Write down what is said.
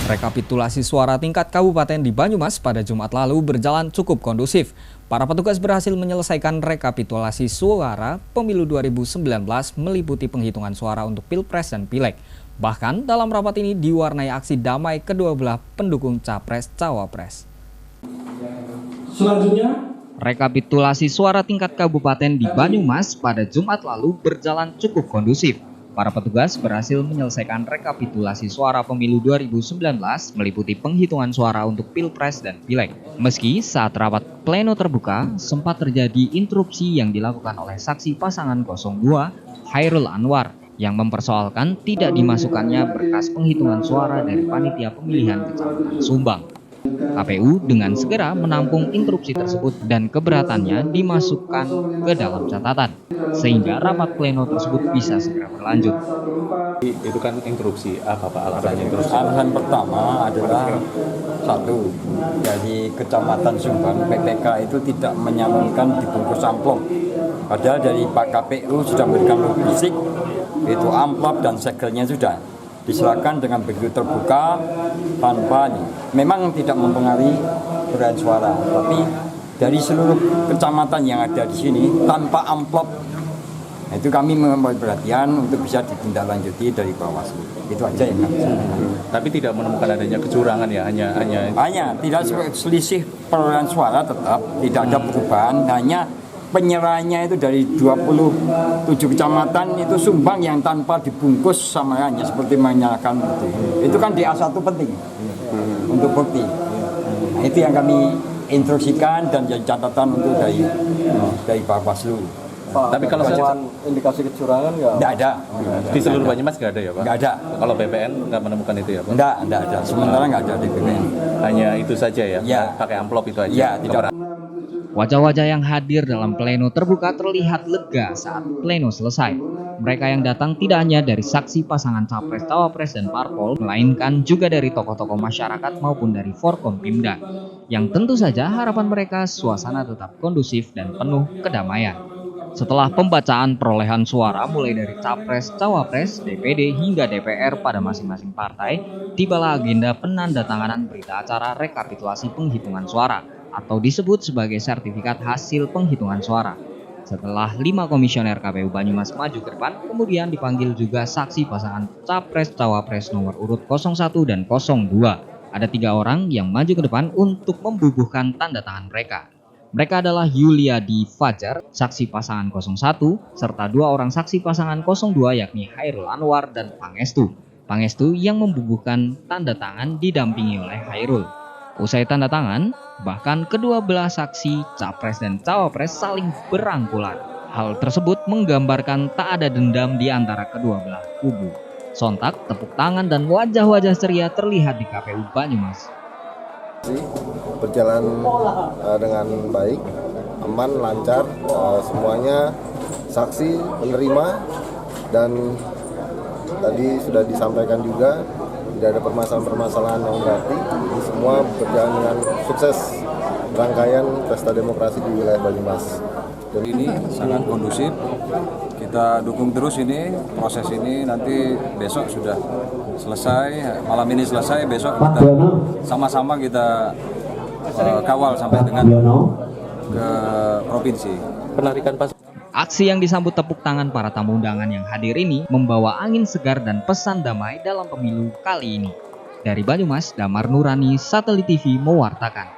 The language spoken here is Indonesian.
Rekapitulasi suara tingkat kabupaten di Banyumas pada Jumat lalu berjalan cukup kondusif. Para petugas berhasil menyelesaikan rekapitulasi suara pemilu 2019 meliputi penghitungan suara untuk Pilpres dan Pileg. Bahkan dalam rapat ini diwarnai aksi damai kedua belah pendukung Capres-Cawapres. Selanjutnya, rekapitulasi suara tingkat kabupaten di Banyumas pada Jumat lalu berjalan cukup kondusif. Para petugas berhasil menyelesaikan rekapitulasi suara pemilu 2019 meliputi penghitungan suara untuk Pilpres dan Pileg. Meski saat rapat pleno terbuka sempat terjadi interupsi yang dilakukan oleh saksi pasangan 02 Hairul Anwar yang mempersoalkan tidak dimasukkannya berkas penghitungan suara dari panitia pemilihan Kecamatan Sumbang. KPU dengan segera menampung interupsi tersebut dan keberatannya dimasukkan ke dalam catatan, sehingga rapat pleno tersebut bisa segera berlanjut. Itu kan interupsi, apa Pak alasannya interupsi? Alasan pertama adalah satu, dari Kecamatan Sumbang PPK itu tidak menyantumkan dibungkus amplop. Padahal dari Pak KPU sudah memberikan logistik, itu amplop dan segelnya sudah diserahkan dengan begitu terbuka tanpa memang tidak mempengaruhi perolehan suara, tapi dari seluruh kecamatan yang ada di sini tanpa amplop, itu kami membuat perhatian untuk bisa ditindaklanjuti dari Bawaslu. Itu aja yang kami sampaikan. Tapi tidak menemukan adanya kecurangan ya, hanya tidak selisih perolehan suara, tetap tidak ada perubahan, hanya penyerahannya itu dari 27 kecamatan itu Sumbang yang tanpa dibungkus sama hanya seperti menyerahkan itu kan di A1 penting untuk bukti. Nah, itu yang kami instruksikan dan jadi catatan untuk dari Bawaslu. Tapi kalau indikasi kecurangan nggak ada di seluruh Banyumas nggak ada ya Pak? Nggak ada. Kalau BPN nggak menemukan itu ya Pak? Nggak ada. Sementara nggak ada di BPN. Hanya itu saja ya? Ya. Pakai amplop itu aja? Ya, tidak. Wajah-wajah yang hadir dalam pleno terbuka terlihat lega saat pleno selesai. Mereka yang datang tidak hanya dari saksi pasangan Capres, Cawapres, dan Parpol, melainkan juga dari tokoh-tokoh masyarakat maupun dari Forkompimda. Yang tentu saja harapan mereka suasana tetap kondusif dan penuh kedamaian. Setelah pembacaan perolehan suara mulai dari Capres, Cawapres, DPD hingga DPR pada masing-masing partai, tibalah agenda penandatanganan berita acara rekapitulasi penghitungan suara atau disebut sebagai sertifikat hasil penghitungan suara. Setelah 5 komisioner KPU Banyumas maju ke depan, kemudian dipanggil juga saksi pasangan Capres-Cawapres nomor urut 01 dan 02. Ada 3 orang yang maju ke depan untuk membubuhkan tanda tangan mereka. Mereka adalah Yuliadi Fajar, saksi pasangan 01, serta 2 orang saksi pasangan 02 yakni Hairul Anwar dan Pangestu. Pangestu yang membubuhkan tanda tangan didampingi oleh Hairul. Usai tanda tangan, bahkan kedua belah saksi Capres dan Cawapres saling berangkulan. Hal tersebut menggambarkan tak ada dendam di antara kedua belah kubu. Sontak, tepuk tangan dan wajah-wajah ceria terlihat di KPU Banyumas. berjalan dengan baik, aman, lancar, semuanya saksi menerima, dan tadi sudah disampaikan juga tidak ada permasalahan-permasalahan yang berarti. Ini semua berjalan dengan sukses rangkaian pesta demokrasi di wilayah Banyumas. Dan ini sangat kondusif. Kita dukung terus ini, proses ini nanti besok sudah selesai, malam ini selesai, besok kita sama-sama kita kawal sampai dengan ke provinsi. Penarikan pas. Aksi yang disambut tepuk tangan para tamu undangan yang hadir ini membawa angin segar dan pesan damai dalam pemilu kali ini. Dari Banyumas, Damar Nurani, Satelit TV mewartakan.